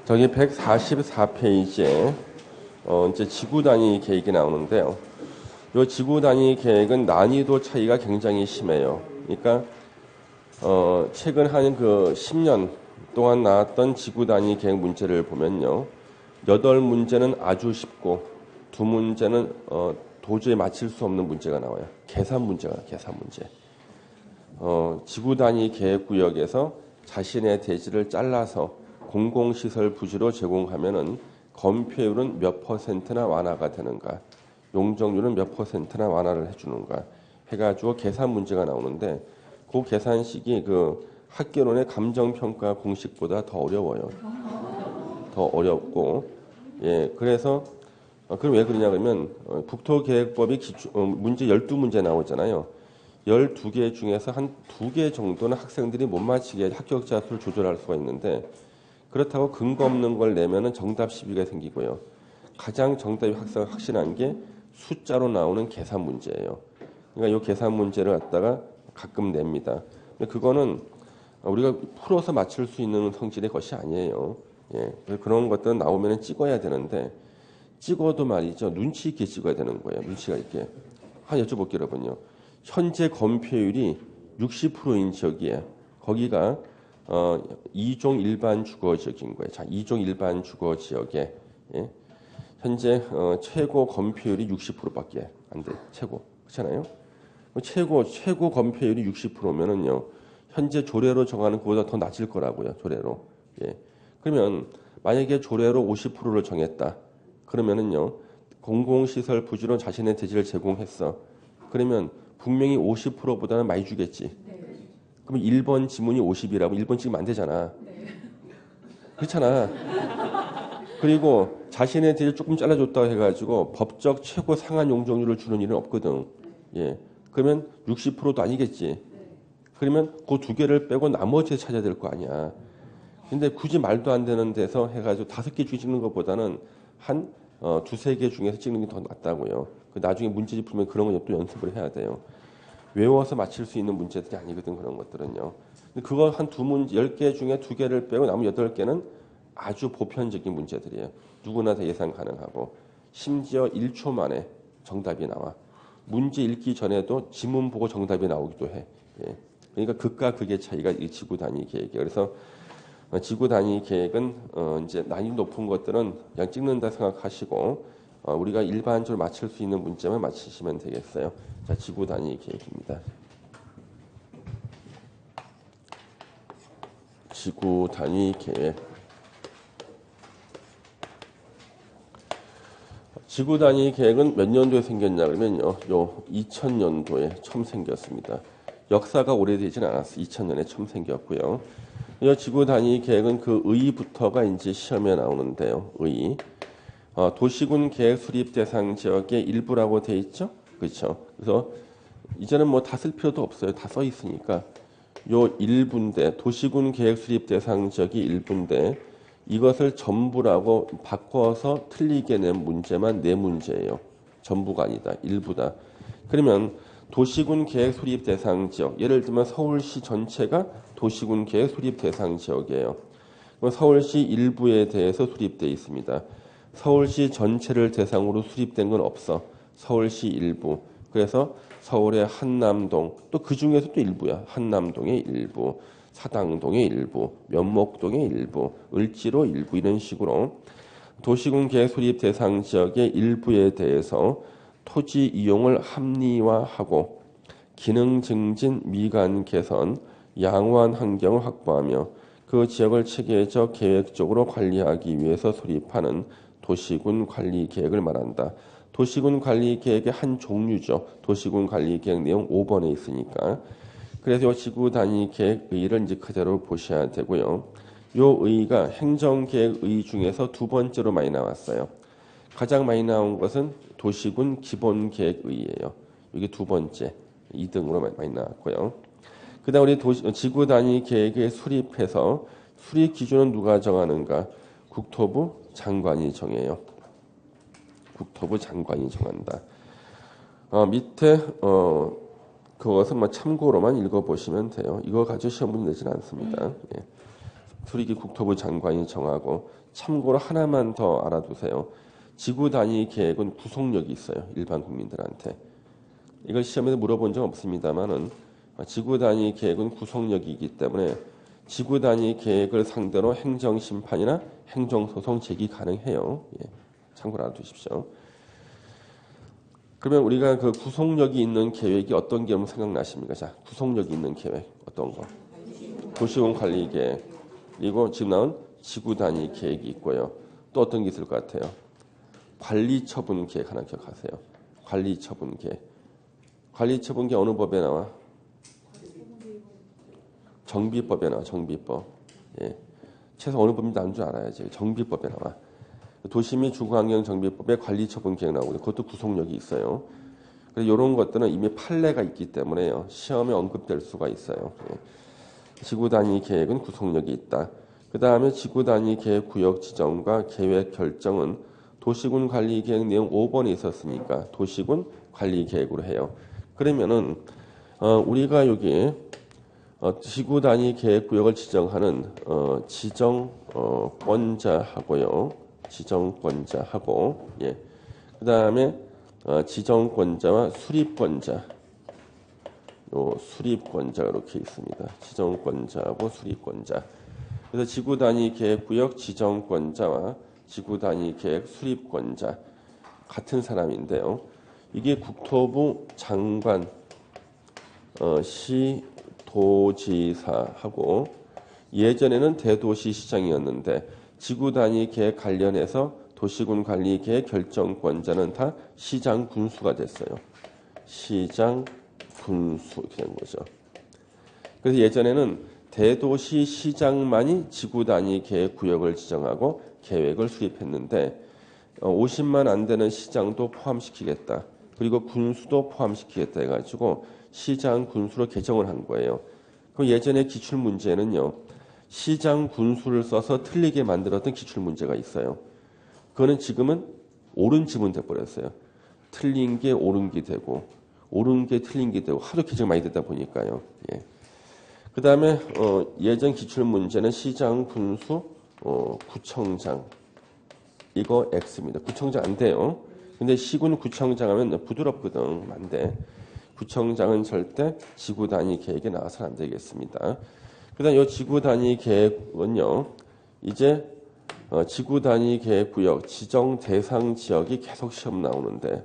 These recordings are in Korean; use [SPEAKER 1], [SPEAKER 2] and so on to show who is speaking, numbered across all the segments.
[SPEAKER 1] 저기 144페이지에 이제 지구 단위 계획이 나오는데요. 이 지구 단위 계획은 난이도 차이가 굉장히 심해요. 그러니까 최근 한 그 10년 동안 나왔던 지구 단위 계획 문제를 보면요. 8문제는 아주 쉽고 2문제는 도저히 맞힐 수 없는 문제가 나와요. 계산 문제가 계산 문제. 지구 단위 계획 구역에서 자신의 대지를 잘라서 공공시설 부지로 제공하면은 건폐율은 몇 퍼센트나 완화가 되는가, 용적률은 몇 퍼센트나 완화를 해주는가 해가지고 계산 문제가 나오는데 그 계산식이 그 학계론의 감정평가 공식보다 더 어려워요. 더 어렵고, 예, 그래서 그럼 왜 그러냐 그러면 국토계획법이 문제 12문제 나오잖아요. 12개 중에서 한 2개 정도는 학생들이 못 맞히게 합격자 수를 조절할 수가 있는데, 그렇다고 근거 없는 걸 내면은 정답 시비가 생기고요. 가장 정답이 확실한 게 숫자로 나오는 계산 문제예요. 그러니까 이 계산 문제를 갖다가 가끔 냅니다. 근데 그거는 우리가 풀어서 맞출 수 있는 성질의 것이 아니에요. 예, 그런 것들은 나오면 찍어야 되는데, 찍어도 말이죠. 눈치 있게 찍어야 되는 거예요. 눈치가 있게. 한 여쭤볼게요, 여러분요. 현재 건폐율이 60%인 지역이에요. 거기가 2종 일반 주거 지역인 거예요. 자, 2종 일반 주거 지역에 예? 현재 최고 건폐율이 60%밖에 안 돼. 최고. 그렇잖아요? 최고 건폐율이 60%면은요. 현재 조례로 정하는 것보다 더 낮을 거라고요. 조례로. 예. 그러면 만약에 조례로 50%를 정했다. 그러면은요. 공공시설 부지로 자신의 대지를 제공했어. 그러면 분명히 50%보다는 많이 주겠지. 그럼 1번 지문이 50이라고 1번 찍으면 안 되잖아. 그렇잖아. 그리고 자신의 대지를 조금 잘라줬다고 해가지고 법적 최고 상한 용적률을 주는 일은 없거든. 예. 그러면 60%도 아니겠지. 그러면 그 2개를 빼고 나머지 찾아야 될 거 아니야. 근데 굳이 말도 안 되는 데서 해가지고 5개 중에 찍는 것보다는 한 2-3개 중에서 찍는 게 더 낫다고요. 나중에 문제집 풀면 그런 거 또 연습을 해야 돼요. 외워서 맞힐 수 있는 문제들이 아니거든, 그런 것들은요. 근데 그거 한 10개 중에 2개를 빼고 남은 8개는 아주 보편적인 문제들이에요. 누구나 다 예상 가능하고, 심지어 1초 만에 정답이 나와. 문제 읽기 전에도 지문 보고 정답이 나오기도 해. 예. 그러니까 극과 극의 차이가 이 지구 단위 계획이에요. 그래서 지구 단위 계획은 이제 난이도 높은 것들은 그냥 찍는다 생각하시고, 우리가 일반적으로 맞출 수 있는 문제만 맞히시면 되겠어요. 자, 지구 단위 계획입니다. 지구 단위 계획. 지구 단위 계획은 몇 년도에 생겼냐 그러면요. 요 2000년도에 처음 생겼습니다. 역사가 오래되지는 않았어요. 2000년에 처음 생겼고요. 이 지구 단위 계획은 그 의부터가 이제 시험에 나오는데요. 의. 도시군 계획 수립 대상 지역의 일부라고 돼 있죠? 그렇죠? 그래서 이제는 뭐 다 쓸 필요도 없어요. 다 써 있으니까. 요 일부인데, 도시군 계획 수립 대상 지역이 일부인데, 이것을 전부라고 바꿔서 틀리게 낸 문제만 4문제예요. 전부가 아니다. 일부다. 그러면 도시군 계획 수립 대상 지역, 예를 들면 서울시 전체가 도시군 계획 수립 대상 지역이에요. 서울시 일부에 대해서 수립되어 있습니다. 서울시 전체를 대상으로 수립된 건 없어. 서울시 일부. 그래서 서울의 한남동, 또 그 중에서 또 일부야. 한남동의 일부, 사당동의 일부, 면목동의 일부, 을지로 일부, 이런 식으로 도시군 계획 수립 대상 지역의 일부에 대해서 토지 이용을 합리화하고 기능 증진, 미관 개선, 양호한 환경을 확보하며 그 지역을 체계적 계획적으로 관리하기 위해서 수립하는 도시군 관리 계획을 말한다. 도시군 관리 계획의 한 종류죠. 도시군 관리 계획 내용 5번에 있으니까. 그래서 이 지구 단위 계획 의의를 이제 그대로 보셔야 되고요. 이 의의가 행정계획 의의 중에서 2번째로 많이 나왔어요. 가장 많이 나온 것은 도시군 기본계획 의의예요. 이게 2번째, 2등으로 많이 나왔고요. 그다음 우리 지구 단위 계획에 수립해서 수립 기준은 누가 정하는가? 국토부 장관이 정해요. 국토부 장관이 정한다. 밑에 그것은 뭐 참고로만 읽어보시면 돼요. 이거 가지고 시험 문제 내지는 않습니다. 예. 수립이 국토부 장관이 정하고 참고로 하나만 더 알아두세요. 지구 단위 계획은 구속력이 있어요. 일반 국민들한테. 이걸 시험에서 물어본 적 없습니다만은 지구 단위 계획은 구속력이 있기 때문에 지구 단위 계획을 상대로 행정심판이나 행정소송 제기 가능해요. 예, 참고로 알아두십시오. 그러면 우리가 그 구속력이 있는 계획이 어떤 게 생각나십니까? 자, 구속력이 있는 계획 어떤 거? 도시공 관리 계획, 그리고 지금 나온 지구 단위 계획이 있고요. 또 어떤 게 있을 것 같아요? 관리처분 계획 하나 기억하세요. 관리처분 계획. 관리처분 계획 어느 법에 나와? 정비법에 나와. 정비법. 예. 최소 어느 법인지 나온 줄 알아야지. 정비법에 나와. 도시 및 주거환경정비법에 관리처분 계획 나오고 그것도 구속력이 있어요. 그래서 이런 것들은 이미 판례가 있기 때문에요. 시험에 언급될 수가 있어요. 예. 지구 단위 계획은 구속력이 있다. 그 다음에 지구 단위 계획 구역 지정과 계획 결정은 도시군 관리 계획 내용 5번에 있었으니까 도시군 관리 계획으로 해요. 그러면은 우리가 여기 지구 단위 계획 구역을 지정하는 지정권자하고요. 지정권자하고 예. 그 다음에 지정권자와 수립권자. 수립권자 이렇게 있습니다. 지정권자하고 수립권자. 그래서 지구 단위 계획 구역 지정권자와 지구 단위 계획 수립권자 같은 사람인데요. 이게 국토부 장관, 시 도지사하고 예전에는 대도시시장이었는데 지구 단위 계획 관련해서 도시군 관리 계획 결정권자는 다 시장 군수가 됐어요. 시장 군수 이렇게 된 거죠. 그래서 예전에는 대도시 시장만이 지구 단위 계획 구역을 지정하고 계획을 수립했는데 50만 안 되는 시장도 포함시키겠다. 그리고 군수도 포함시키겠다 해가지고 시장 군수로 개정을 한 거예요. 그럼 예전에 기출 문제는요. 시장 군수를 써서 틀리게 만들었던 기출 문제가 있어요. 그거는 지금은 옳은 지문 돼버렸어요. 틀린 게 옳은 게 되고 옳은 게 틀린 게 되고 하도 개정 많이 되다 보니까요. 예. 그 다음에 예전 기출 문제는 시장 군수 구청장 이거 X입니다. 구청장 안 돼요. 근데 시군 구청장 하면 부드럽거든. 안 돼. 구청장은 절대 지구 단위 계획에 나와서는 안 되겠습니다. 그 다음 이 지구 단위 계획은요. 이제 지구 단위 계획 구역 지정 대상 지역이 계속 시험 나오는데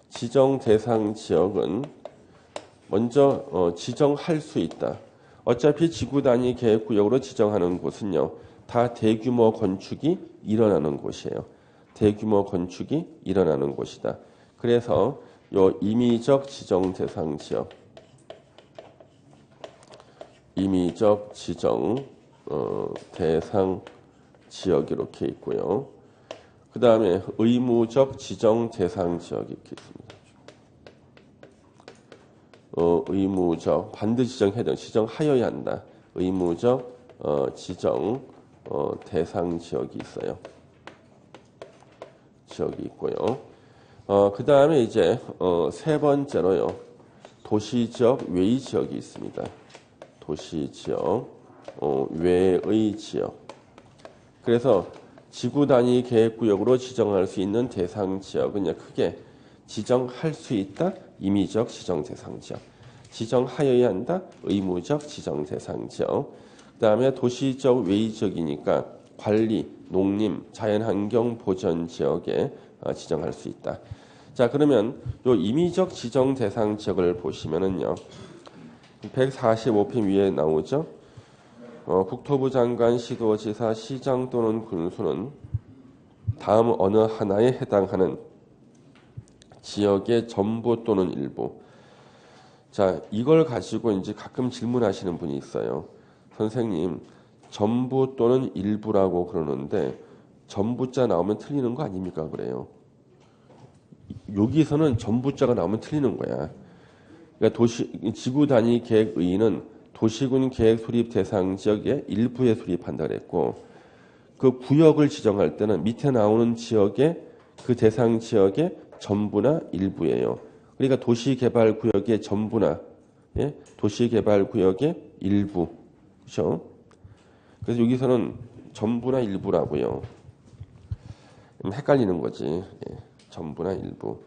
[SPEAKER 1] 지정 대상 지역은 먼저 지정할 수 있다. 어차피 지구 단위 계획 구역으로 지정하는 곳은요. 다 대규모 건축이 일어나는 곳이에요. 대규모 건축이 일어나는 곳이다. 그래서 요 임의적 지정 대상 지역, 임의적 지정 대상 지역 이렇게 있고요. 그 다음에 의무적 지정 대상 지역이 이렇게 있습니다. 의무적 반드시 지정해야 돼. 지정하여야 한다. 의무적 지정 대상 지역이 있어요. 지역이 있고요. 그 다음에 이제 세 번째로요. 도시지역 외의 지역이 있습니다. 도시지역 외의 지역. 그래서 지구 단위 계획구역으로 지정할 수 있는 대상 지역은 크게 지정할 수 있다. 임의적 지정 대상 지역. 지정하여야 한다. 의무적 지정 대상 지역. 그 다음에 도시적 외의 지역이니까 관리, 농림, 자연환경 보전 지역에 지정할 수 있다. 자, 그러면 요 임의적 지정 대상 지역을 보시면은요. 145편 위에 나오죠. 국토부 장관, 시도지사, 시장 또는 군수는 다음 어느 하나에 해당하는 지역의 전부 또는 일부. 자, 이걸 가지고 이제 가끔 질문하시는 분이 있어요. 선생님, 전부 또는 일부라고 그러는데 전부자 나오면 틀리는 거 아닙니까? 그래요. 여기서는 전부자가 나오면 틀리는 거야. 그러니까 지구 단위 계획 의의는 도시군 계획 수립 대상 지역의 일부에 수립한다 그랬고 그 구역을 지정할 때는 밑에 나오는 지역의 그 대상 지역의 전부나 일부예요. 그러니까 도시개발구역의 전부나 도시개발구역의 일부. 그렇죠? 그래서 여기서는 전부나 일부라고요. 헷갈리는 거지. 예, 전부나 일부.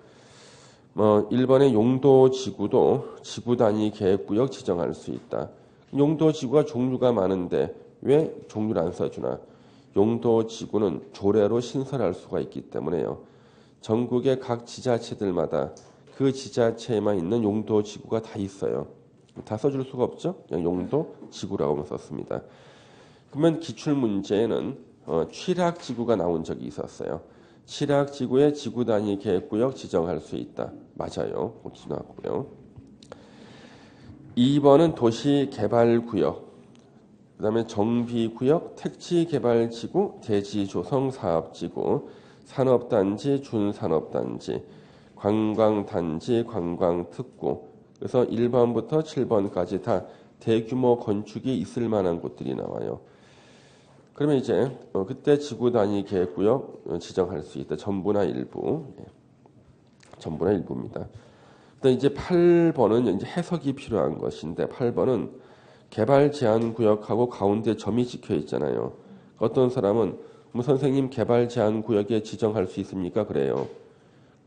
[SPEAKER 1] 1번의 용도 지구도 지구 단위 계획구역 지정할 수 있다. 용도 지구가 종류가 많은데 왜 종류를 안 써주나? 용도 지구는 조례로 신설할 수가 있기 때문에요. 전국의 각 지자체들마다 그 지자체에만 있는 용도 지구가 다 있어요. 다 써줄 수가 없죠? 그냥 용도 지구라고 썼습니다. 그러면 기출문제에는 취락지구가 나온 적이 있었어요. 취락지구에 지구 단위 계획구역 지정할 수 있다. 맞아요. 거기 나왔고요. 2번은 도시개발구역, 그 다음에 정비구역, 택지개발지구, 대지조성사업지구, 산업단지, 준산업단지, 관광단지, 관광특구. 그래서 1번부터 7번까지 다 대규모 건축이 있을 만한 곳들이 나와요. 그러면 이제 그때 지구 단위 계획구역 지정할 수 있다. 전부나 일부. 예. 전부나 일부입니다. 그다음 이제 8번은 이제 해석이 필요한 것인데 8번은 개발 제한 구역하고 가운데 점이 찍혀 있잖아요. 어떤 사람은 선생님 개발 제한 구역에 지정할 수 있습니까? 그래요.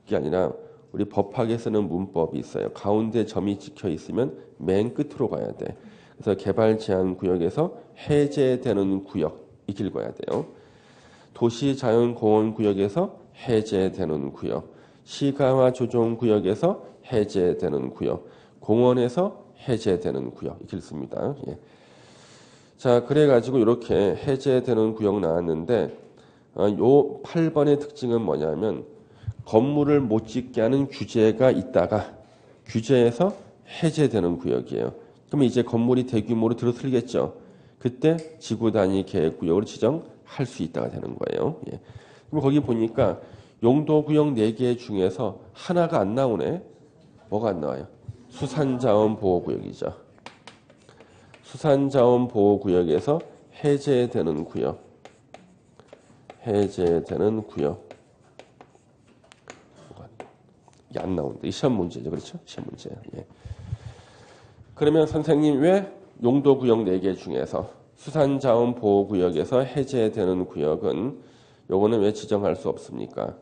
[SPEAKER 1] 그게 아니라 우리 법학에 쓰는 문법이 있어요. 가운데 점이 찍혀 있으면 맨 끝으로 가야 돼. 그래서 개발 제한 구역에서 해제되는 구역 이 읽어야 돼요. 도시자연공원구역에서 해제되는 구역, 시가와 조정구역에서 해제되는 구역, 공원에서 해제되는 구역 이렇게 읽습니다. 예. 자, 그래가지고 이렇게 해제되는 구역 나왔는데 요 8번의 특징은 뭐냐면 건물을 못 짓게 하는 규제가 있다가 규제에서 해제되는 구역이에요. 그럼 이제 건물이 대규모로 들어서겠죠. 그때 지구 단위 계획구역으로 지정할 수 있다가 되는 거예요. 예. 그럼 거기 보니까 용도구역 4개 중에서 하나가 안 나오네. 뭐가 안 나와요? 수산자원보호구역이죠. 수산자원보호구역에서 해제되는 구역. 해제되는 구역. 이게 안 나오는데. 이 시험 문제죠. 그렇죠? 시험 문제. 예. 그러면 선생님 왜 용도구역 4개 중에서 수산자원보호구역에서 해제되는 구역은 요거는 왜 지정할 수 없습니까?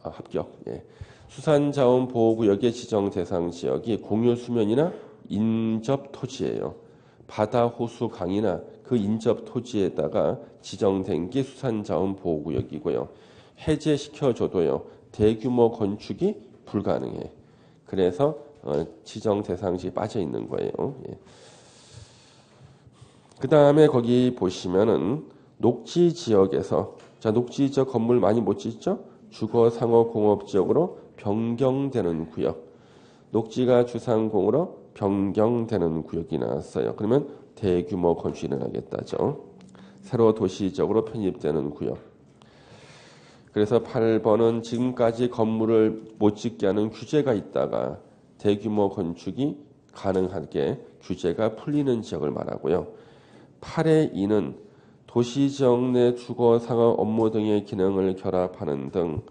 [SPEAKER 1] 합격. 예. 수산자원보호구역의 지정 대상 지역이 공유수면이나 인접토지예요. 바다, 호수, 강이나 그 인접토지에다가 지정된 게 수산자원보호구역이고요. 해제시켜줘도요. 대규모 건축이 불가능해. 그래서 지정 대상지에 빠져 있는 거예요. 예. 그 다음에 거기 보시면은 녹지 지역에서 자 녹지 지역 건물 많이 못 짓죠? 주거, 상업, 공업 지역으로 변경되는 구역. 녹지가 주상공으로 변경되는 구역이 나왔어요. 그러면 대규모 건축이 일어나겠다죠. 새로 도시 지역으로 편입되는 구역. 그래서 8번은 지금까지 건물을 못 짓게 하는 규제가 있다가 대규모 건축이 가능하게 규제가 풀리는 지역을 말하고요. 8의 2는 도시지역 내 주거, 상업, 업무 등의 기능을 결합하는 등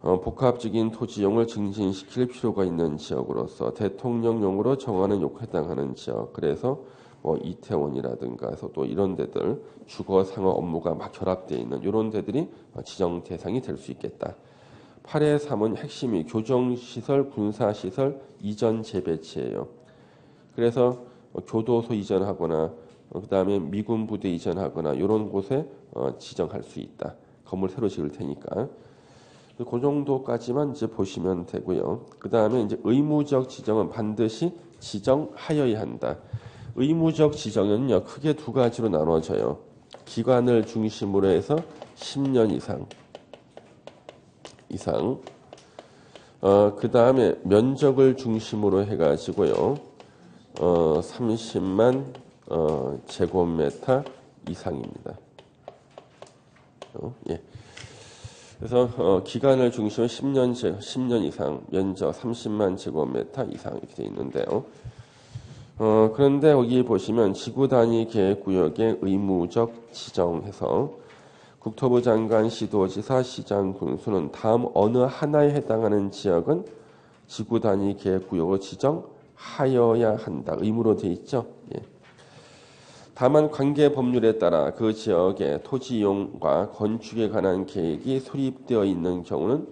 [SPEAKER 1] 복합적인 토지용을 증진시킬 필요가 있는 지역으로서 대통령령으로 정하는 요건에 해당하는 지역. 그래서 이태원이라든가 또 이런 데들 주거, 상업, 업무가 막 결합되어 있는 이런 데들이 지정 대상이 될 수 있겠다. 8의 3은 핵심이 교정시설, 군사시설, 이전 재배치예요. 그래서 교도소 이전하거나 그 다음에 미군 부대 이전하거나 이런 곳에 지정할 수 있다. 건물 새로 지을 테니까. 그 정도까지만 이제 보시면 되고요. 그 다음에 이제 의무적 지정은 반드시 지정하여야 한다. 의무적 지정은요, 크게 두 가지로 나눠져요. 기관을 중심으로 해서 10년 이상. 그 다음에 면적을 중심으로 해가지고요, 30만 제곱미터 이상입니다. 예. 그래서 기간을 중심으로 10년 이상, 면적 30만 제곱미터 이상 이렇게 되어 있는데요. 그런데 여기 보시면 지구 단위 계획구역의 의무적 지정해서 국토부 장관, 시도지사, 시장, 군수는 다음 어느 하나에 해당하는 지역은 지구 단위 계획구역으로 지정하여야 한다. 의무로 되어 있죠. 예. 다만 관계 법률에 따라 그 지역의 토지 이용과 건축에 관한 계획이 수립되어 있는 경우는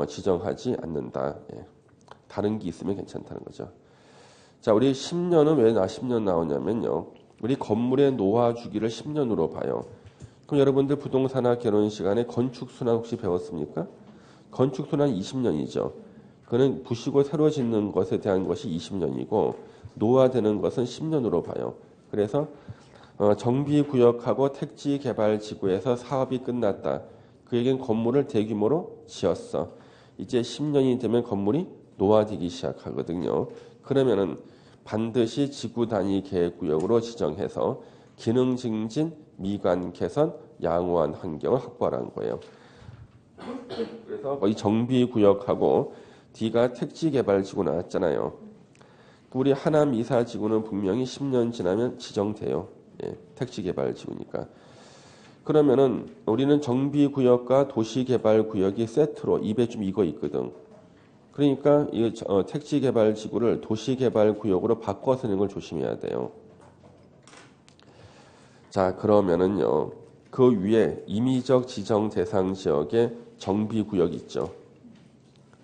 [SPEAKER 1] 지정하지 않는다. 예. 다른 게 있으면 괜찮다는 거죠. 자, 우리 10년은 왜 10년 나오냐면요. 우리 건물의 노화 주기를 10년으로 봐요. 그럼 여러분들 부동산학 결혼 시간에 건축순환 혹시 배웠습니까? 건축순환 20년이죠. 그거는 부시고 새로 짓는 것에 대한 것이 20년이고 노화되는 것은 10년으로 봐요. 그래서 정비구역하고 택지개발지구에서 사업이 끝났다. 그 얘기는 건물을 대규모로 지었어. 이제 10년이 되면 건물이 노화되기 시작하거든요. 그러면은 반드시 지구 단위 계획구역으로 지정해서 기능 증진, 미관 개선, 양호한 환경을 확보하라는 거예요. 그래서 이 정비구역하고 D가 택지개발지구 나왔잖아요. 우리 하남 이사지구는 분명히 10년 지나면 지정돼요. 예, 택지개발지구니까. 그러면은 우리는 정비구역과 도시개발구역이 세트로 입에 좀 익어 있거든. 그러니까 이 택지개발지구를 도시개발구역으로 바꿔서 내는 걸 조심해야 돼요. 자, 그러면은요. 그 위에 임의적 지정 대상 지역에 정비구역 있죠.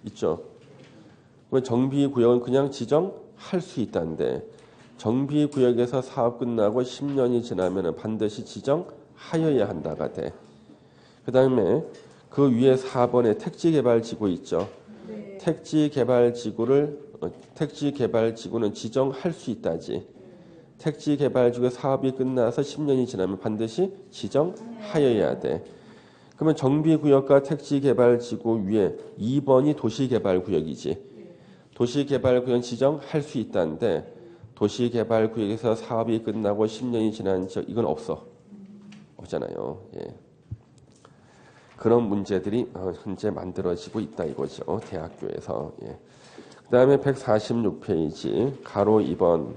[SPEAKER 1] 있죠. 정비구역은 그냥 지정할 수 있다는데 정비구역에서 사업 끝나고 10년이 지나면 반드시 지정하여야 한다가 돼. 그 다음에 그 위에 4번에 택지개발지구 있죠. 네. 택지개발지구는 지정할 수 있다지. 택지개발지구 사업이 끝나서 10년이 지나면 반드시 지정하여야 돼. 그러면 정비구역과 택지개발지구 위에 2번이 도시개발구역이지. 도시개발구역은 지정할 수 있다는데 도시개발구역에서 사업이 끝나고 10년이 지난 지역 이건 없잖아요. 예. 그런 문제들이 현재 만들어지고 있다 이거죠. 대학교에서. 예. 그 다음에 146페이지 가로 2번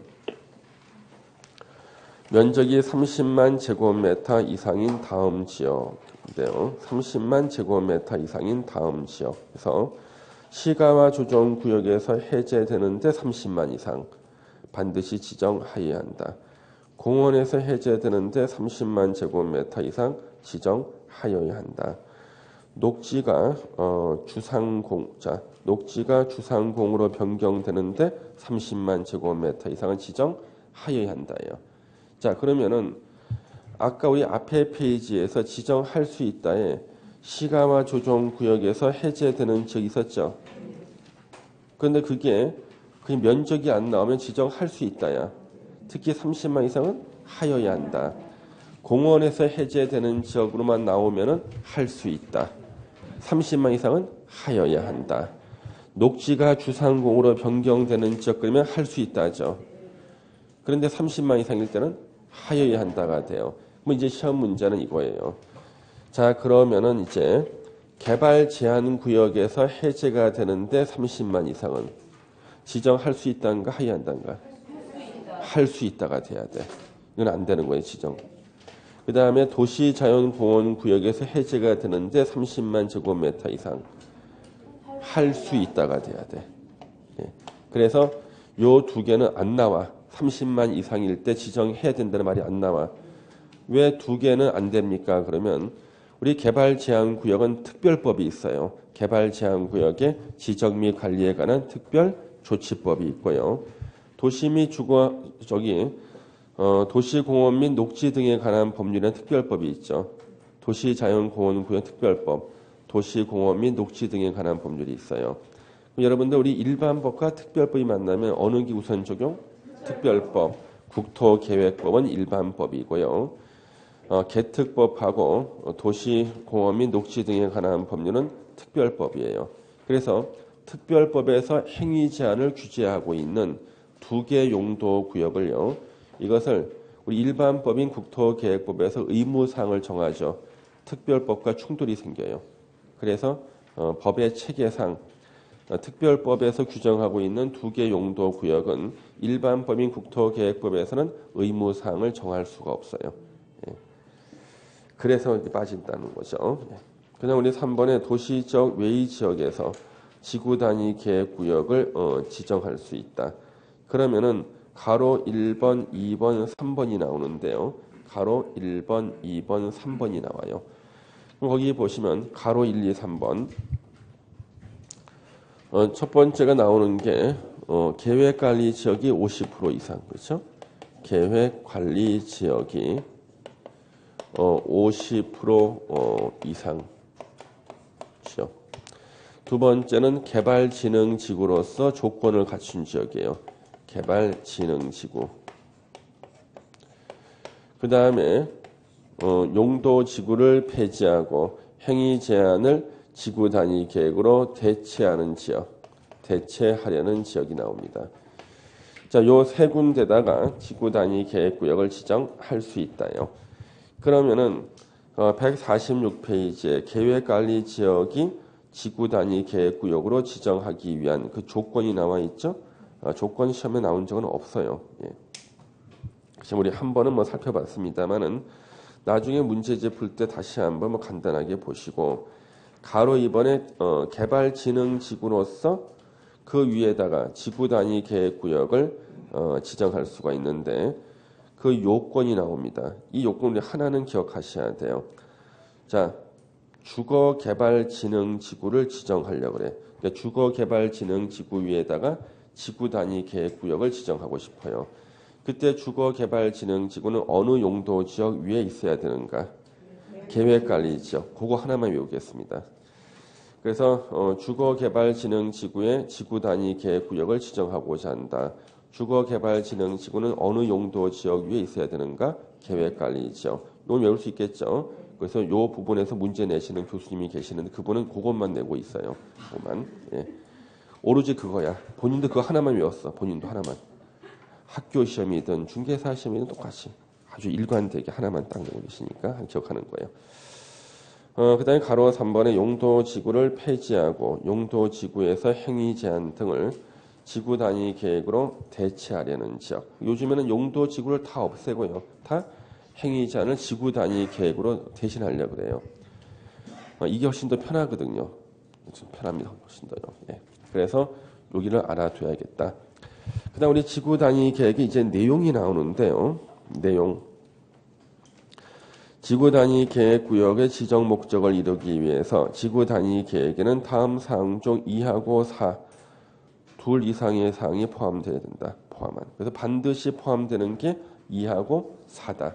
[SPEAKER 1] 면적이 30만 제곱미터 이상인 다음 지역인데요. 30만 제곱미터 이상인 다음 지역에서 시가와 조정구역에서 해제되는데 30만 이상 반드시 지정하여야 한다. 공원에서 해제되는데 30만 제곱미터 이상 지정하여야 한다. 녹지가 주상공으로 변경되는데 30만 제곱미터 이상은 지정하여야 한다예요. 자, 그러면은 아까 우리 앞에 페이지에서 지정할 수 있다에 시가와 조정구역에서 해제되는 지역이 있었죠. 그런데 그게 그 면적이 안 나오면 지정할 수 있다야. 특히 30만 이상은 하여야 한다. 공원에서 해제되는 지역으로만 나오면은 할 수 있다. 30만 이상은 하여야 한다. 녹지가 주상공으로 변경되는 지역 그러면 할 수 있다죠. 그런데 30만 이상일 때는 하여야 한다가 돼요. 그럼 이제 시험 문제는 이거예요. 자, 그러면은 이제 개발 제한 구역에서 해제가 되는데 30만 이상은 지정할 수 있다는가 하여야 한다는가? 할 수 있다가 돼야 돼. 이건 안 되는 거예요, 지정. 그 다음에 도시자연공원 구역에서 해제가 되는데 30만 제곱미터 이상 할 수 있다가 돼야 돼. 예. 그래서 요 두 개는 안 나와. 30만 이상일 때 지정해야 된다는 말이 안 나와. 왜 두 개는 안 됩니까? 그러면 우리 개발제한구역은 특별법이 있어요. 개발제한구역의 지정 및 관리에 관한 특별조치법이 있고요. 도시 및 도시공원 및 녹지 등에 관한 법률에는 특별법이 있죠. 도시자연공원구역 특별법, 도시공원 및 녹지 등에 관한 법률이 있어요. 여러분들 우리 일반법과 특별법이 만나면 어느 게 우선 적용? 특별법, 국토계획법은 일반법이고요. 개특법하고 도시공원 및 녹지 등에 관한 법률은 특별법이에요. 그래서 특별법에서 행위 제한을 규제하고 있는 두 개 용도 구역을요. 이것을 우리 일반법인 국토계획법에서 의무사항을 정하죠. 특별법과 충돌이 생겨요. 그래서 법의 체계상 특별법에서 규정하고 있는 두 개 용도 구역은 일반법인 국토계획법에서는 의무사항을 정할 수가 없어요. 예. 그래서 빠진다는 거죠. 예. 그냥 우리 3번에 도시적 외의 지역에서 지구 단위 계획 구역을 지정할 수 있다. 그러면은 가로 1번, 2번, 3번이 나오는데요. 가로 1번, 2번, 3번이 나와요. 그럼 거기 보시면 가로 1, 2, 3번. 첫 번째가 나오는 게 계획관리 지역이 50% 이상. 그렇죠? 계획관리 지역이 50% 이상 지역. 두 번째는 개발진흥지구로서 조건을 갖춘 지역이에요. 개발진흥지구. 그 다음에 용도지구를 폐지하고 행위 제한을 지구 단위 계획으로 대체하는 지역, 대체하려는 지역이 나옵니다. 자, 요 세 군데다가 지구 단위 계획 구역을 지정할 수 있다요. 그러면은 146페이지에 계획관리 지역이 지구 단위 계획 구역으로 지정하기 위한 그 조건이 나와 있죠. 조건 시험에 나온 적은 없어요. 예. 지금 우리 한 번은 살펴봤습니다만은 나중에 문제집 풀 때 다시 한번 간단하게 보시고 가로 2번에 개발진흥지구로서 그 위에다가 지구 단위 계획 구역을 지정할 수가 있는데 그 요건이 나옵니다. 이 요건을 하나는 기억하셔야 돼요. 자, 주거개발진흥지구를 지정하려고 그래. 그러니까 주거개발진흥지구 위에다가 지구 단위 계획 구역을 지정하고 싶어요. 그때 주거개발진흥지구는 어느 용도 지역 위에 있어야 되는가? 계획관리지역. 그거 하나만 외우겠습니다. 그래서 주거개발진흥지구의 지구 단위 계획 구역을 지정하고자 한다. 주거개발진흥지구는 어느 용도 지역 위에 있어야 되는가? 계획관리지역. 이건 외울 수 있겠죠. 그래서 이 부분에서 문제 내시는 교수님이 계시는데 그분은 그것만 내고 있어요. 그것만. 예. 오로지 그거야. 본인도 그거 하나만 외웠어. 본인도 하나만. 학교 시험이든 중개사 시험이든 똑같이 아주 일관되게 하나만 딱 내고 계시니까 기억하는 거예요. 그 다음에 가로 3번에 용도지구를 폐지하고 용도지구에서 행위 제한 등을 지구 단위 계획으로 대체하려는 지역. 요즘에는 용도지구를 다 없애고요. 다 행위 제한을 지구 단위 계획으로 대신하려고 그래요. 이게 훨씬 더 편하거든요. 좀 편합니다. 훨씬 더요. 예. 그래서 여기를 알아둬야겠다. 그 다음 우리 지구 단위 계획이 이제 내용이 나오는데요. 내용. 지구 단위 계획 구역의 지정 목적을 이루기 위해서 지구 단위 계획에는 다음 사항 중 2하고 4, 둘 이상의 사항이 포함되어야 된다. 포함한. 그래서 반드시 포함되는 게 2하고 4다.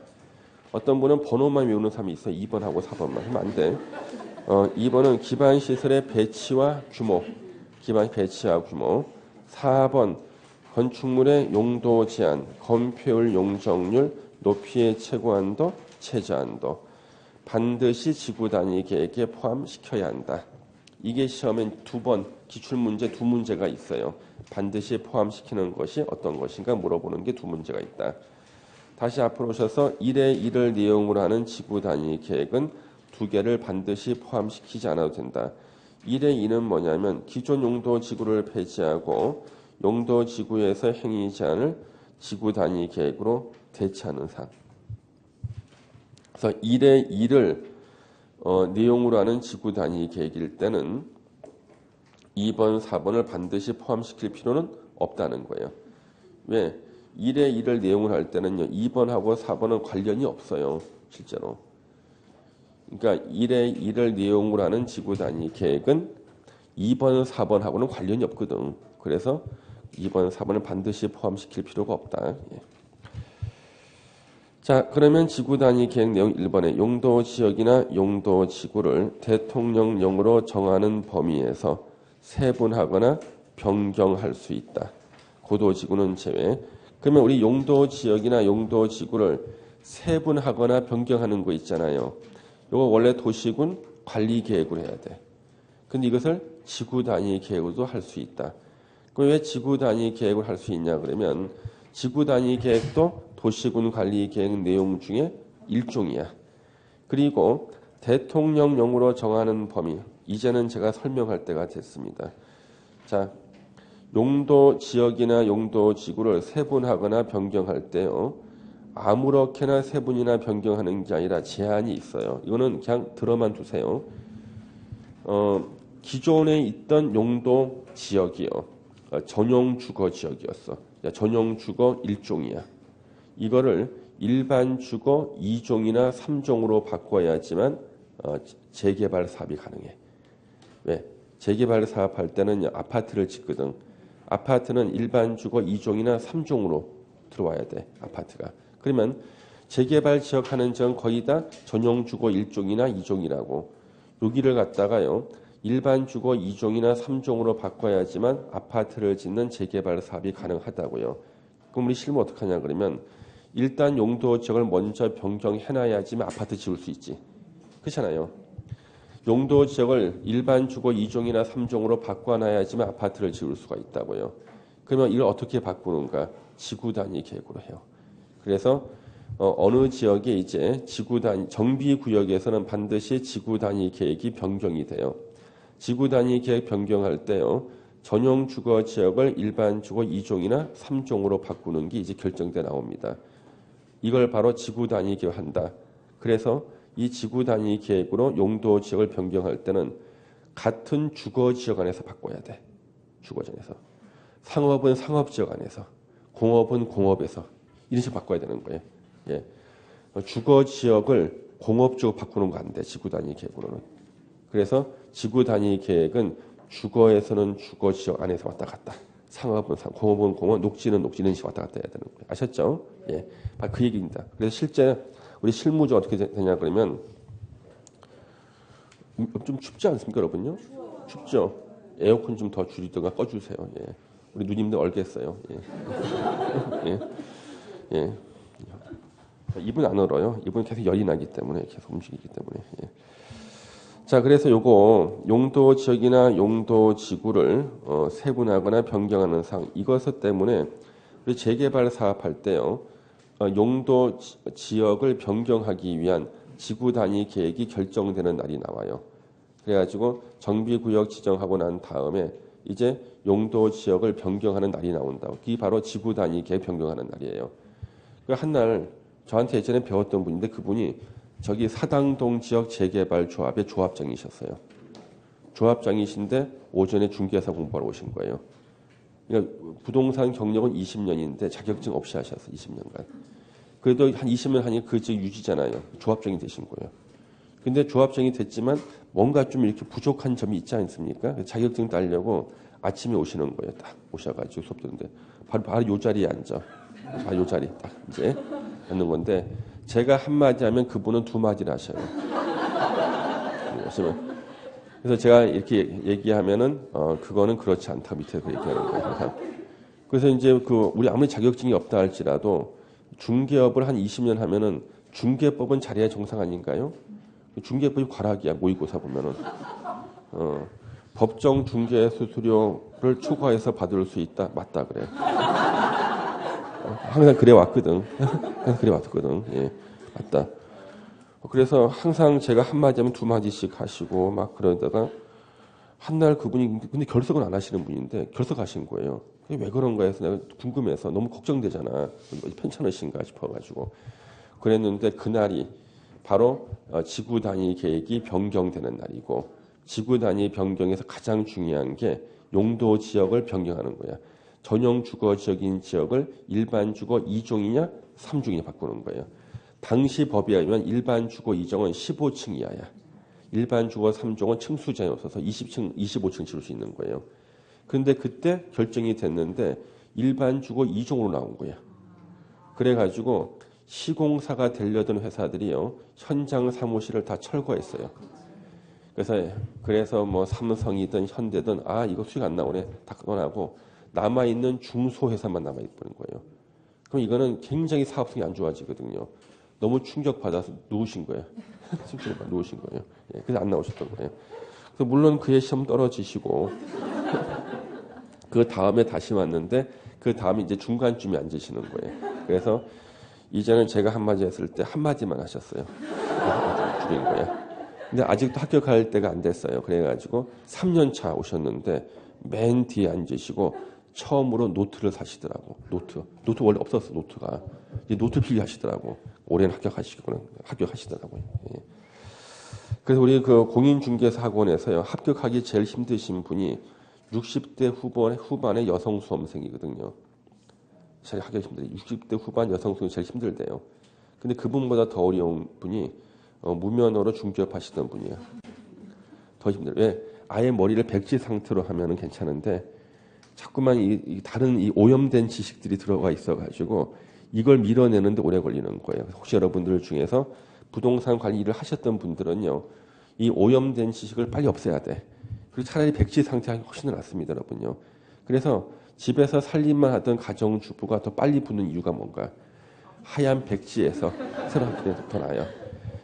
[SPEAKER 1] 어떤 분은 번호만 외우는 사람이 있어요. 2번하고 4번만 하면 안 돼. 2번은 기반시설의 배치와 규모. 기반 배치와 규모. 4번 건축물의 용도 제한, 건폐율 용적률, 높이의 최고한도, 최저한도 반드시 지구 단위 계획에 포함시켜야 한다. 이게 시험엔 두 번 기출문제 두 문제가 있어요. 반드시 포함시키는 것이 어떤 것인가 물어보는 게 두 문제가 있다. 다시 앞으로 오셔서 1의 1을 내용으로 하는 지구 단위 계획은 두 개를 반드시 포함시키지 않아도 된다. 1의 2는 뭐냐면 기존 용도 지구를 폐지하고 용도 지구에서 행위 제한을 지구 단위 계획으로 대체하는 사항. 그래서 1의 2를 내용으로 하는 지구 단위 계획일 때는 2번, 4번을 반드시 포함시킬 필요는 없다는 거예요. 왜? 1의 2를 내용을 할 때는요. 2번하고 4번은 관련이 없어요. 실제로. 그러니까 1의 2를 내용으로 하는 지구 단위 계획은 2번, 4번하고는 관련이 없거든. 그래서 2번, 4번을 반드시 포함시킬 필요가 없다. 예. 자, 그러면 지구 단위 계획 내용 1번에 용도 지역이나 용도 지구를 대통령령으로 정하는 범위에서 세분하거나 변경할 수 있다. 고도 지구는 제외. 그러면 우리 용도 지역이나 용도 지구를 세분하거나 변경하는 거 있잖아요. 이거 원래 도시군 관리 계획으로 해야 돼. 근데 이것을 지구 단위 계획으로도 할 수 있다. 그럼 왜 지구 단위 계획을 할 수 있냐 그러면 지구 단위 계획도 도시군 관리 계획 내용 중에 일종이야. 그리고 대통령령으로 정하는 범위. 이제는 제가 설명할 때가 됐습니다. 자, 용도 지역이나 용도 지구를 세분하거나 변경할 때요. 아무렇게나 세분이나 변경하는 게 아니라 제한이 있어요. 이거는 그냥 들어만 두세요. 기존에 있던 용도 지역이요. 전용 주거 지역이었어. 전용 주거 1종이야. 이거를 일반 주거 2종이나 3종으로 바꿔야지만 재개발 사업이 가능해. 왜? 재개발 사업할 때는 아파트를 짓거든. 아파트는 일반 주거 2종이나 3종으로 들어와야 돼. 아파트가. 그러면 재개발 지역하는 지역은 거의 다 전용 주거 1종이나 2종이라고. 여기를 갖다가요. 일반 주거 2종이나 3종으로 바꿔야지만 아파트를 짓는 재개발 사업이 가능하다고요. 그럼 우리 실무 어떻게 하냐 그러면 일단 용도 지역을 먼저 변경해놔야지만 아파트 지을 수 있지. 그렇잖아요. 용도 지역을 일반 주거 2종이나 3종으로 바꿔놔야지만 아파트를 지을 수가 있다고요. 그러면 이걸 어떻게 바꾸는가? 지구 단위 계획으로 해요. 그래서 어느 지역에 이제 지구 단위 정비 구역에서는 반드시 지구 단위 계획이 변경이 돼요. 지구 단위 계획 변경할 때요. 전용 주거 지역을 일반 주거 2종이나 3종으로 바꾸는 게 이제 결정돼 나옵니다. 이걸 바로 지구 단위 계획한다. 그래서 이 지구 단위 계획으로 용도 지역을 변경할 때는 같은 주거 지역 안에서 바꿔야 돼. 주거 지역에서. 상업은 상업 지역 안에서, 공업은 공업에서 이런 식으로 바꿔야 되는 거예요. 예. 주거 지역을 공업 지역으로 바꾸는 거 안 돼. 지구 단위 계획으로는. 그래서 지구 단위 계획은 주거에서는 주거 지역 안에서 왔다 갔다. 상업은 상업, 공업은 공업, 녹지는 녹지 이런 식으로 왔다 갔다 해야 되는 거예요. 아셨죠? 예. 바로 그 얘기입니다. 그래서 실제 우리 실무조 어떻게 되냐 그러면 좀 춥지 않습니까, 여러분요? 춥죠. 에어컨 좀 더 줄이든가 꺼주세요. 예. 우리 누님들 얼겠어요. 예. 예. 예. 입은 안 얼어요. 입은 계속 열이 나기 때문에 계속 움직이기 때문에. 예. 자, 그래서 요거 용도 지역이나 용도 지구를 세분하거나 변경하는 사항 이것 때문에 우리 재개발 사업할 때요. 용도 지역을 변경하기 위한 지구 단위 계획이 결정되는 날이 나와요. 그래가지고 정비구역 지정하고 난 다음에 이제 용도 지역을 변경하는 날이 나온다고. 그게 바로 지구 단위 계획 변경하는 날이에요. 그 한날 저한테 예전에 배웠던 분인데 그분이 저기 사당동 지역 재개발 조합의 조합장이셨어요. 조합장이신데 오전에 중개사 공부하러 오신 거예요. 그러니까 부동산 경력은 20년인데 자격증 없이 하셨어요. 20년간. 그래도 한 20년 하니까 그 지역 유지잖아요. 조합장이 되신 거예요. 근데 조합장이 됐지만 뭔가 좀 이렇게 부족한 점이 있지 않습니까? 자격증 따려고 아침에 오시는 거예요. 딱 오셔가지고 수업 듣는데 바로 요 자리에 앉아. 바로 요 자리에 딱 이제 앉는 건데 제가 한마디 하면 그분은 두 마디를 하셔요. 그래서 제가 이렇게 얘기하면은 그거는 그렇지 않다 밑에서 얘기하는 거예요. 그래서 이제 우리 아무리 자격증이 없다 할지라도 중개업을 한 20년 하면은 중개법은 잘해야 정상 아닌가요? 중개법이 과락이야 모의고사 보면은 법정 중개 수수료를 초과해서 받을 수 있다 맞다 그래. 항상 그래 왔거든. 항상 그래 왔거든. 예, 맞다. 그래서 항상 제가 한마디 하면 두 마디씩 하시고 막 그러다가 한날 그분이 근데 결석은 안 하시는 분인데 결석하신 거예요. 왜 그런가 해서 내가 궁금해서 너무 걱정되잖아. 편찮으신가 싶어가지고 그랬는데 그날이 바로 지구 단위 계획이 변경되는 날이고 지구 단위 변경에서 가장 중요한 게 용도 지역을 변경하는 거야. 전용 주거 지역인 지역을 일반 주거 2종이냐 3종이냐 바꾸는 거예요. 당시 법에 의하면 일반 주거 2종은 15층 이하야. 일반 주거 3종은 층수 제한이 없어서 20층, 25층 지을 수 있는 거예요. 그런데 그때 결정이 됐는데 일반 주거 2종으로 나온 거야. 그래가지고 시공사가 되려던 회사들이요. 현장 사무실을 다 철거했어요. 그래서 뭐 삼성이든 현대든 이거 수익 안 나오네. 다 끊어나고 남아있는 중소회사만 남아있는 거예요. 그럼 이거는 굉장히 사업성이 안 좋아지거든요. 너무 충격받아서 누우신 거예요. 누우신 거예요. 예, 그래서 안 나오셨던 거예요. 그래서 물론 그의 시험 떨어지시고 그 다음에 다시 왔는데 그 다음에 이제 중간쯤에 앉으시는 거예요. 그래서 이제는 제가 한마디 했을 때 한마디만 하셨어요. 줄인 거예요. 근데 아직도 합격할 때가 안 됐어요. 그래가지고 3년 차 오셨는데 맨 뒤에 앉으시고 처음으로 노트를 사시더라고. 노트 원래 없었어. 노트가 이제 노트 필요하시더라고. 올해는 합격하시더라고요. 예. 그래서 우리 그 공인중개사 학원에서요 합격하기 제일 힘드신 분이 60대 후반의 여성 수험생이거든요. 제일 하기 힘들어요. 60대 후반 여성분이 제일 힘들대요. 근데 그분보다 더 어려운 분이 무면허로 중개업 하시던 분이에요. 더 힘들어요. 왜? 아예 머리를 백지 상태로 하면은 괜찮은데 자꾸만 이 다른 이 오염된 지식들이 들어가 있어가지고 이걸 밀어내는데 오래 걸리는 거예요. 혹시 여러분들 중에서 부동산 관리 일을 하셨던 분들은요, 이 오염된 지식을 빨리 없애야 돼. 그리고 차라리 백지 상태가 훨씬 낫습니다, 여러분요. 그래서 집에서 살림만 하던 가정주부가 더 빨리 붙는 이유가 뭔가? 하얀 백지에서 새로운 분이 더 나아요.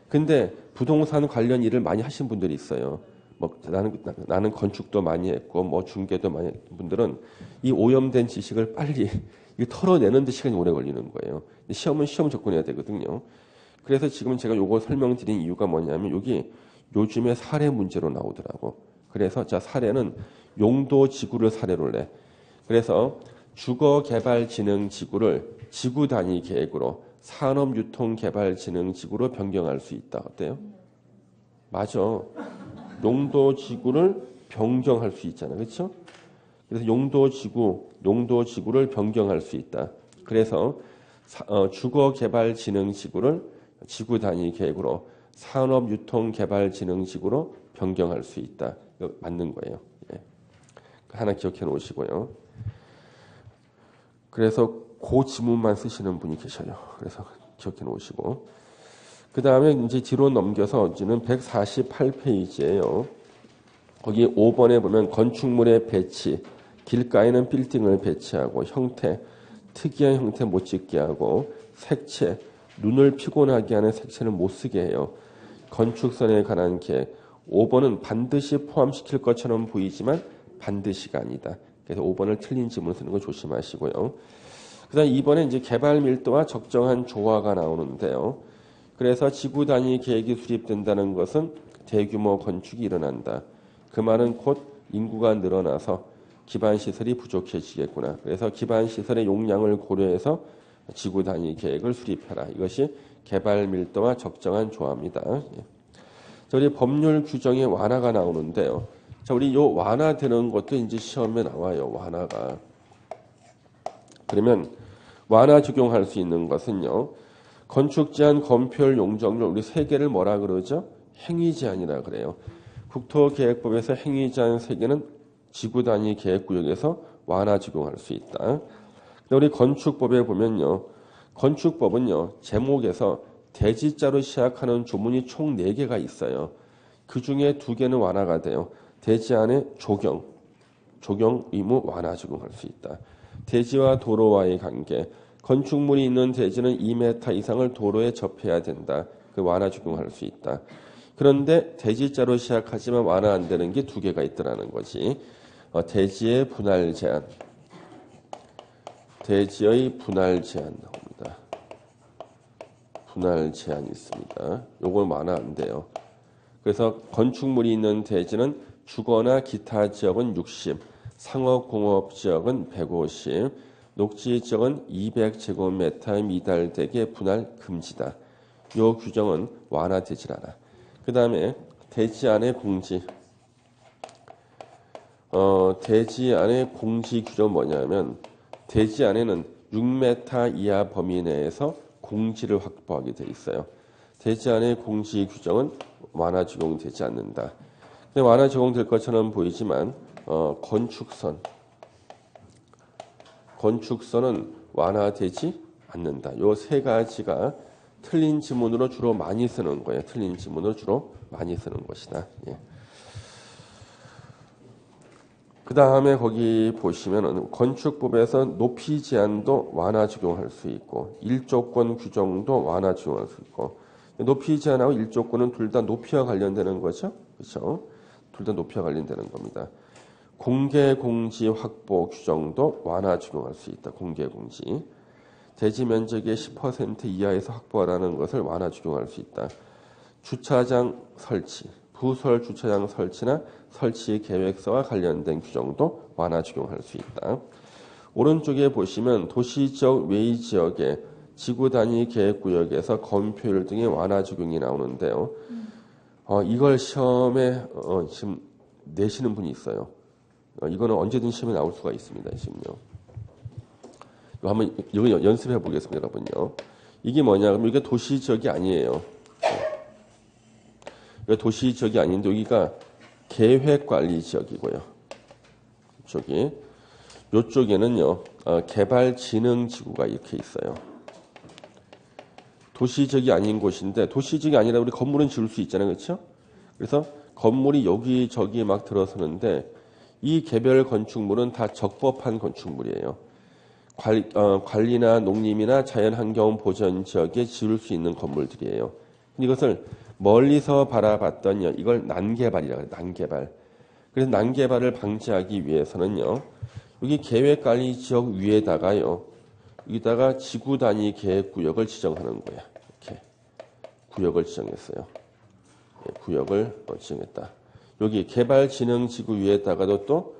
[SPEAKER 1] 근데 부동산 관련 일을 많이 하신 분들이 있어요. 뭐 나는 건축도 많이 했고 뭐 중개도 많이 했던 분들은 이 오염된 지식을 빨리 털어내는데 시간이 오래 걸리는 거예요. 시험은 시험 접근해야 되거든요. 그래서 지금 제가 요거 설명드린 이유가 뭐냐면 여기 요즘에 사례 문제로 나오더라고. 그래서 자 사례는 용도지구를 사례로 내. 그래서 주거개발진흥지구를 지구 단위 계획으로 산업유통개발진흥지구로 변경할 수 있다. 어때요? 맞아. 용도지구를 변경할 수 있잖아. 그렇죠? 그래서 용도지구를 변경할 수 있다. 그래서 주거개발진흥지구를 지구 단위 계획으로 산업유통개발진흥지구로 변경할 수 있다. 이거 맞는 거예요. 예. 하나 기억해 놓으시고요. 그래서 그 지문만 쓰시는 분이 계셔요. 그래서 기억해 놓으시고. 그 다음에 이제 뒤로 넘겨서 이제는 148페이지예요. 거기 5번에 보면 건축물의 배치, 길가에는 빌딩을 배치하고 형태, 특이한 형태 못 짓게 하고 색채, 눈을 피곤하게 하는 색채는 못 쓰게 해요. 건축선에 관한 계획. 5번은 반드시 포함시킬 것처럼 보이지만 반드시가 아니다. 그래서 5번을 틀린 지문을 쓰는 거 조심하시고요. 그다음 2번에 이제 개발 밀도와 적정한 조화가 나오는데요. 그래서 지구 단위 계획이 수립된다는 것은 대규모 건축이 일어난다. 그 말은 곧 인구가 늘어나서 기반 시설이 부족해지겠구나. 그래서 기반 시설의 용량을 고려해서 지구 단위 계획을 수립해라. 이것이 개발 밀도와 적정한 조화입니다. 자, 우리 법률 규정의 완화가 나오는데요. 자, 우리 요 완화되는 것도 이제 시험에 나와요. 완화가. 그러면 완화 적용할 수 있는 것은요. 건축 제한, 건폐율, 용적률 우리 세 개를 뭐라 그러죠? 행위 제한이라 그래요. 국토계획법에서 행위 제한 세 개는 지구 단위 계획구역에서 완화 적용할 수 있다. 우리 건축법에 보면요. 건축법은요. 제목에서 대지자로 시작하는 조문이 총 4개가 있어요. 그 중에 2개는 완화가 돼요. 대지 안에 조경 의무 완화 적용할 수 있다. 대지와 도로와의 관계, 건축물이 있는 대지는 2m 이상을 도로에 접해야 된다. 그 완화 적용할 수 있다. 그런데 대지자로 시작하지만 완화 안 되는 게 2개가 있더라는 거지. 대지의 분할 제한, 대지의 분할 제한 나옵니다. 분할 제한이 있습니다. 요걸 완화 안 돼요. 그래서 건축물이 있는 대지는 주거나 기타 지역은 60, 상업공업지역은 150, 녹지지역은 200제곱미터에 미달되게 분할 금지다. 이 규정은 완화되질 않아. 그 다음에 대지 안의 공지. 대지 안의 공지 규정은 뭐냐면 대지 안에는 6m 이하 범위 내에서 공지를 확보하게 돼 있어요. 대지 안의 공지 규정은 완화 적용되지 않는다. 근데 완화 적용될 것처럼 보이지만 건축선은 완화되지 않는다. 요 세 가지가 틀린 지문으로 주로 많이 쓰는 거예요. 틀린 지문으로 주로 많이 쓰는 것이다. 예. 그 다음에 거기 보시면은 건축법에서 높이 제한도 완화 적용할 수 있고 일조권 규정도 완화 적용할 수 있고 높이 제한하고 일조권은 둘 다 높이와 관련되는 거죠. 그렇죠? 둘 다 높이와 관련되는 겁니다. 공개 공지 확보 규정도 완화 적용할 수 있다. 공개 공지. 대지 면적의 10% 이하에서 확보하라는 것을 완화 적용할 수 있다. 주차장 설치, 부설 주차장 설치나 설치 계획서와 관련된 규정도 완화 적용할 수 있다. 오른쪽에 보시면 도시지역 외의 지역의 지구 단위 계획구역에서 건폐율 등의 완화 적용이 나오는데요. 이걸 시험에 지금 내시는 분이 있어요. 이거는 언제든 시험에 나올 수가 있습니다. 지금요. 한번 이거 연습해 보겠습니다, 여러분요. 이게 뭐냐? 그러면 이게 도시 지역이 아니에요. 이거 도시 지역이 아닌데 여기가 계획 관리 지역이고요. 요쪽에는요, 개발 진흥 지구가 이렇게 있어요. 도시 지역이 아닌 곳인데 도시 지역이 아니라 우리 건물은 지을 수 있잖아요, 그렇죠? 그래서 건물이 여기저기 막 들어서는데 이 개별 건축물은 다 적법한 건축물이에요. 관리나 농림이나 자연환경 보전 지역에 지을 수 있는 건물들이에요. 이것을 멀리서 바라봤더니 이걸 난개발이라고 해요. 난개발. 그래서 난개발을 방지하기 위해서는요. 여기 계획관리지역 위에다가요. 여기다가 지구 단위 계획구역을 지정하는 거야. 이렇게 구역을 지정했어요. 구역을 지정했다. 여기 개발진흥지구 위에다가도 또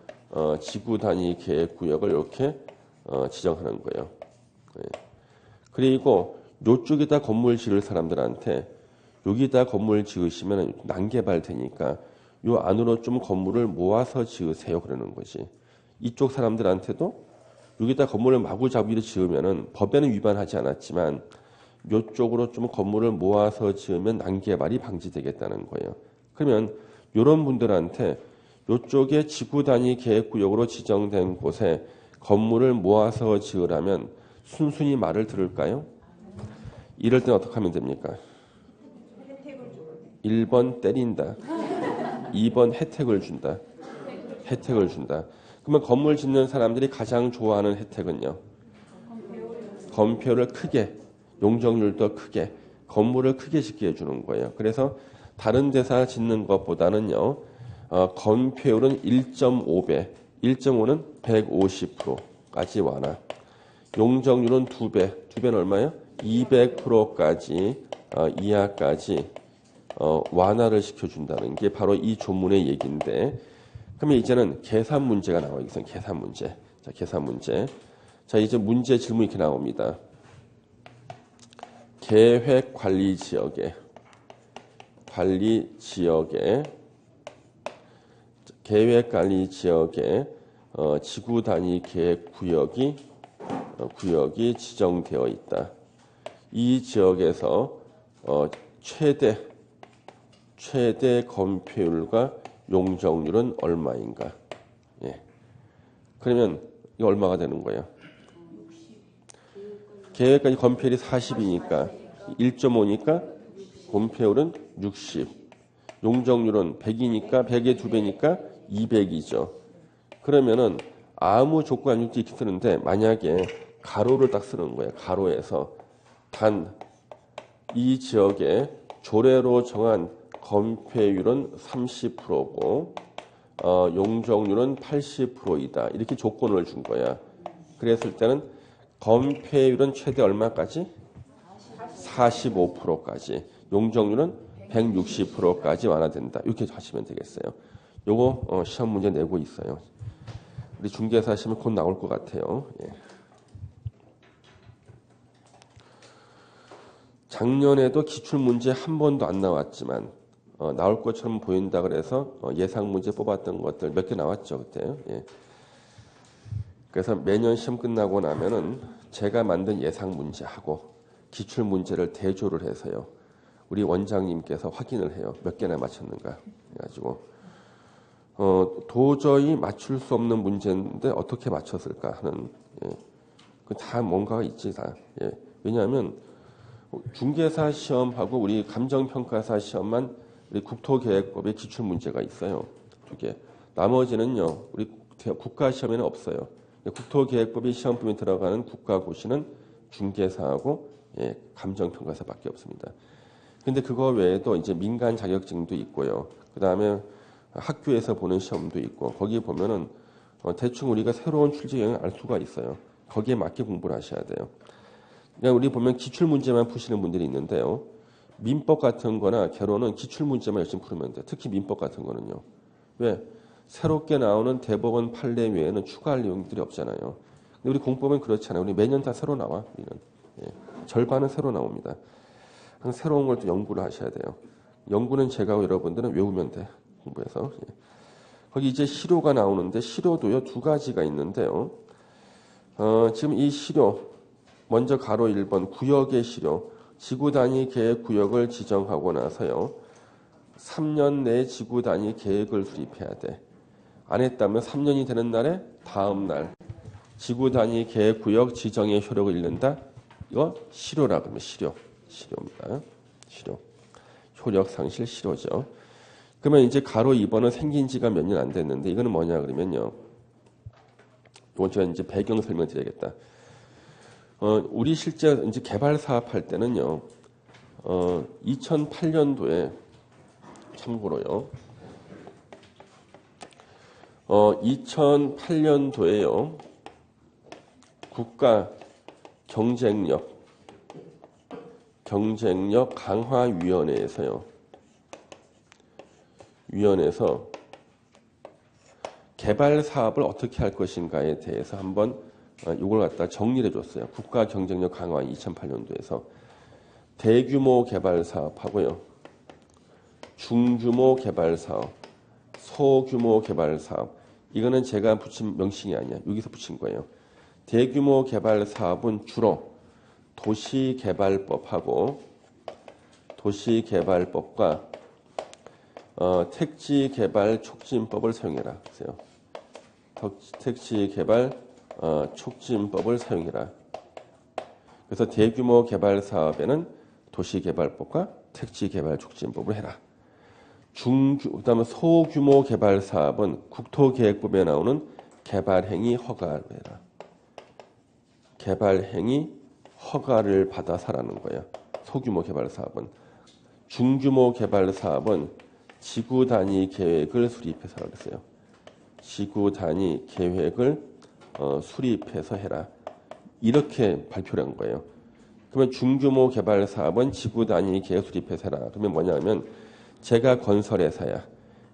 [SPEAKER 1] 지구 단위 계획구역을 이렇게 지정하는 거예요. 그리고 이쪽에다 건물 지을 사람들한테 여기다 건물 지으시면 난개발 되니까 요 안으로 좀 건물을 모아서 지으세요 그러는 거지. 이쪽 사람들한테도 여기다 건물을 마구잡이로 지으면은 법에는 위반하지 않았지만 이쪽으로 좀 건물을 모아서 지으면 난개발이 방지되겠다는 거예요. 그러면 이런 분들한테 이쪽에 지구 단위 계획구역으로 지정된 곳에 건물을 모아서 지으라면 순순히 말을 들을까요? 이럴 때는 어떻게 하면 됩니까? 1번 때린다. 2번 혜택을 준다. 혜택을 준다. 그러면 건물 짓는 사람들이 가장 좋아하는 혜택은요. 건폐율을 크게, 용적률도 크게, 건물을 크게 짓게 해주는 거예요. 그래서 다른 데서 짓는 것보다는요. 건폐율은 1.5배, 1.5는 150%까지 완화. 용적률은 2배, 2배는 얼마예요? 200%까지 이하까지 완화를 시켜준다는 게 바로 이 조문의 얘기인데, 그러면 이제는 계산 문제가 나와요. 여기서 계산 문제. 자, 계산 문제. 자, 이제 문제 질문 이렇게 나옵니다. 계획 관리 지역에 지구 단위 계획 구역이 지정되어 있다. 이 지역에서 최대 건폐율과 용적률은 얼마인가? 예. 그러면 이 얼마가 되는 거예요? 계획까지 건폐율이 40이니까 1.5니까 건폐율은 60. 용적률은 100이니까 100의 2배니까 200이죠. 그러면은 아무 조건 이렇게 쓰는데 만약에 가로를 딱 쓰는 거예요. 가로에서 단 이 지역에 조례로 정한 건폐율은 30%고 용적률은 80%이다. 이렇게 조건을 준 거야. 그랬을 때는 건폐율은 최대 얼마까지? 45%까지. 용적률은 160%까지 완화된다. 이렇게 하시면 되겠어요. 요거 시험 문제 내고 있어요. 우리 중개사 시험에 곧 나올 것 같아요. 예. 작년에도 기출문제 한 번도 안 나왔지만 나올 것처럼 보인다 그래서 예상 문제 뽑았던 것들 몇 개 나왔죠 그때. 예. 그래서 매년 시험 끝나고 나면은 제가 만든 예상 문제하고 기출 문제를 대조를 해서요. 우리 원장님께서 확인을 해요. 몇 개나 맞췄는가 해가지고 도저히 맞출 수 없는 문제인데 어떻게 맞췄을까 하는 그 다 뭔가가 있지 다. 예. 왜냐하면 중개사 시험하고 우리 감정평가사 시험만 우리 국토계획법에 기출 문제가 있어요. 2개. 나머지는요. 우리 국가 시험에는 없어요. 국토계획법이 시험품에 들어가는 국가고시는 중개사하고 감정평가사밖에 없습니다. 근데 그거 외에도 이제 민간 자격증도 있고요. 그 다음에 학교에서 보는 시험도 있고 거기 보면은 대충 우리가 새로운 출제 영역을 알 수가 있어요. 거기에 맞게 공부를 하셔야 돼요. 그러니까 우리 보면 기출 문제만 푸시는 분들이 있는데요. 민법 같은 거나 개론은 기출 문제만 열심히 풀면 돼요. 특히 민법 같은 거는요. 왜? 새롭게 나오는 대법원 판례 외에는 추가할 내용들이 없잖아요. 근데 우리 공법은 그렇잖아요. 우리 매년 다 새로 나와. 우리는. 절반은 새로 나옵니다. 항상 새로운 걸 또 연구를 하셔야 돼요. 연구는 제가 여러분들은 외우면 돼. 공부해서. 거기 이제 시료가 나오는데 시료도요 2가지가 있는데요. 지금 이 시료, 먼저 가로 1번 구역의 시료, 지구 단위 계획 구역을 지정하고 나서요. 3년 내에 지구 단위 계획을 수립해야 돼. 안 했다면 3년이 되는 날에 다음 날 지구 단위 계획 구역 지정의 효력을 잃는다. 이거 실효라 그러면 실효입니다. 실효. 효력 상실 실효죠. 그러면 이제 가로 2번은 생긴 지가 몇 년 안 됐는데 이거는 뭐냐 그러면요. 이건 제가 이제 배경 설명 드려야겠다. 우리 실제 이제 개발 사업 할 때는요. 2008년도에 참고로요. 2008년도에요. 국가 경쟁력 강화위원회에서요. 위원회에서 개발 사업을 어떻게 할 것인가에 대해서 한번 이걸 갖다 정리를 해줬어요. 국가 경쟁력 강화 2008년도에서 대규모 개발 사업하고요. 중규모 개발 사업, 소규모 개발 사업. 이거는 제가 붙인 명칭이 아니야. 여기서 붙인 거예요. 대규모 개발 사업은 주로 도시개발법하고 도시개발법과 택지개발 촉진법을 사용해라. 택지개발 촉진법을 사용해라. 그래서 대규모 개발 사업에는 도시개발법과 택지개발 촉진법을 해라. 그다음에 소규모 개발 사업은 국토계획법에 나오는 개발행위 허가를 해라. 개발행위 허가를 받아서라는 거야. 소규모 개발 사업은. 중규모 개발 사업은 지구 단위 계획을 수립해서 그랬어요. 지구 단위 계획을 수립해서 해라. 이렇게 발표를 한 거예요. 그러면 중규모 개발 사업은 지구 단위 계획 수립해서 해라. 그러면 뭐냐면 제가 건설회사야.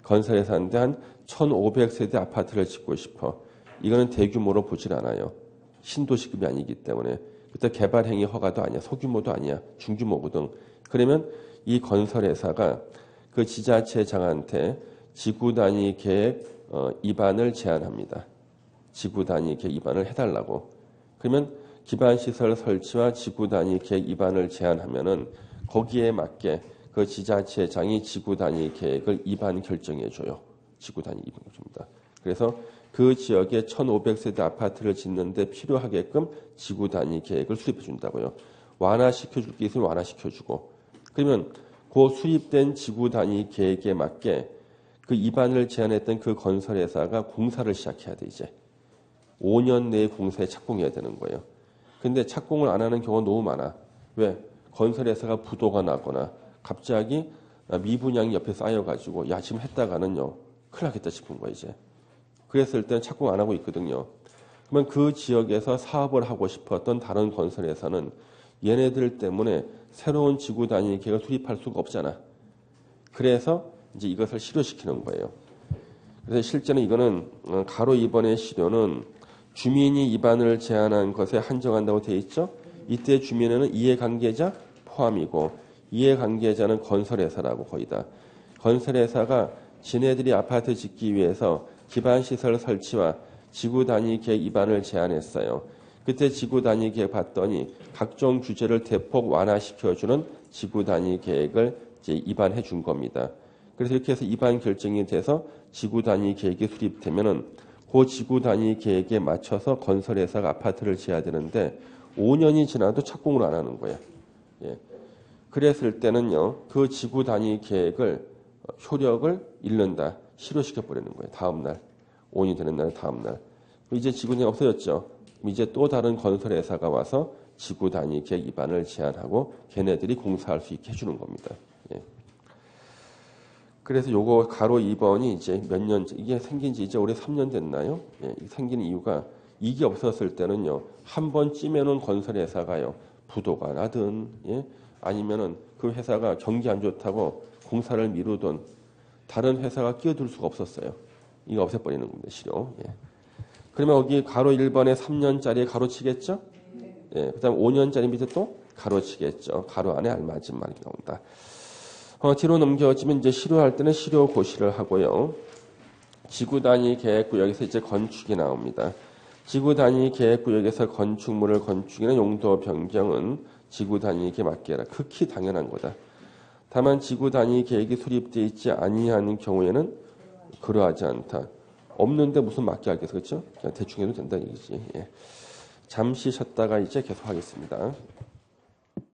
[SPEAKER 1] 건설회사인데 한 1,500세대 아파트를 짓고 싶어. 이거는 대규모로 보질 않아요. 신도시급이 아니기 때문에. 그때 개발행위 허가도 아니야. 소규모도 아니야. 중규모거든. 그러면 이 건설회사가 그 지자체장한테 지구 단위 계획 입안을 제안합니다. 지구 단위 계획 입안을 해달라고. 그러면 기반시설 설치와 지구 단위 계획 입안을 제안하면은 거기에 맞게 그 지자체장이 지구 단위 계획을 입안 결정해줘요. 지구 단위 입안 결정입니다. 그래서 그 지역에 1,500세대 아파트를 짓는데 필요하게끔 지구 단위 계획을 수립해 준다고요. 완화시켜줄 게 있으면 완화시켜주고. 그러면 그 수립된 지구 단위 계획에 맞게 그 입안을 제안했던 그 건설회사가 공사를 시작해야 돼 이제. 5년 내에 공사에 착공해야 되는 거예요. 근데 착공을 안 하는 경우가 너무 많아. 왜? 건설회사가 부도가 나거나 갑자기 미분양이 옆에 쌓여가지고 야 지금 했다가는요 큰일 나겠다 싶은 거야 이제. 그랬을 때는 착공 안 하고 있거든요. 그러면 그 지역에서 사업을 하고 싶었던 다른 건설회사는 얘네들 때문에 새로운 지구 단위 계획을 수립할 수가 없잖아. 그래서 이제 이것을 실효시키는 거예요. 그래서 실제는 이거는 가로 2번의 시료는 주민이 입안을 제한한 것에 한정한다고 되어 있죠. 이때 주민에는 이해관계자 포함이고 이해관계자는 건설회사라고 거의 다. 건설회사가 지네들이 아파트 짓기 위해서 기반시설 설치와 지구 단위 계획 입안을 제안했어요. 그때 지구 단위 계획 봤더니 각종 규제를 대폭 완화시켜주는 지구 단위 계획을 이제 입안해 준 겁니다. 그래서 이렇게 해서 입안 결정이 돼서 지구 단위 계획이 수립되면은 그 지구 단위 계획에 맞춰서 건설회사가 아파트를 지어야 되는데 5년이 지나도 착공을 안 하는 거예요. 예. 그랬을 때는요, 그 지구 단위 계획을 효력을 잃는다. 실효시켜 버리는 거예요. 다음 날. 5년이 되는 날 다음 날. 이제 지구 단위 없어졌죠. 이제 또 다른 건설회사가 와서 지구 단위 계획 입안을 제안하고 걔네들이 공사할 수 있게 해주는 겁니다. 예. 그래서 요거 가로 2번이 이제 몇 년, 이게 생긴 지 이제 올해 3년 됐나요? 예, 생기는 이유가 이게 없었을 때는요, 한 번 찌면은 건설회사가요, 부도가 나든, 예, 아니면은 그 회사가 경기 안 좋다고 공사를 미루던 다른 회사가 끼어들 수가 없었어요. 이거 없애버리는 겁니다, 실효. 예. 그러면 여기 가로 1번에 3년짜리에 가로치겠죠? 예, 그 다음 5년짜리 밑에 또 가로치겠죠. 가로 안에 알맞은 말이 나온다. 뒤로 넘겨지면 이제 실효할 때는 실효고시를 하고요. 지구 단위 계획구역에서 이제 건축이 나옵니다. 지구 단위 계획 구역에서 건축물을 건축이나 용도 변경은 지구 단위 계획에 맞게 해라. 극히 당연한 거다. 다만 지구 단위 계획이 수립되어 있지 아니한 경우에는 그러하지 않다. 없는데 무슨 맞게 하겠어, 그렇죠? 그냥 대충 해도 된다 얘기지. 예. 잠시 쉬었다가 이제 계속 하겠습니다.